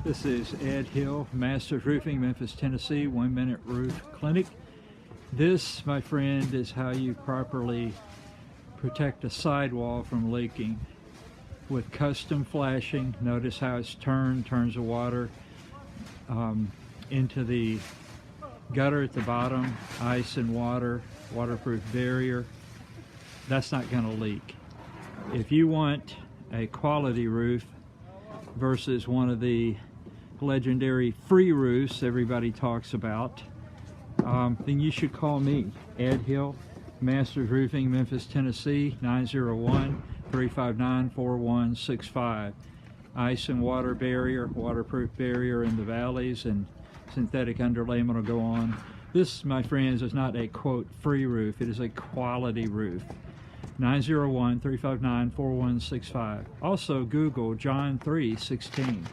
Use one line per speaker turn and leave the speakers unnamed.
This is Ed Hill, Masters Roofing, Memphis, Tennessee, 1 Minute Roof Clinic. This, my friend, is how you properly protect a sidewall from leaking. With custom flashing, notice how it's turns the water into the gutter at the bottom, ice and water, waterproof barrier. That's not going to leak. If you want a quality roof versus one of the legendary free roofs everybody talks about, then you should call me, Ed Hill, Masters Roofing, Memphis, Tennessee, 901-359-4165. Ice and water barrier, waterproof barrier in the valleys, and synthetic underlayment will go on. This, my friends, is not a quote free roof, it is a quality roof. 901-359-4165. Also Google John 3:16.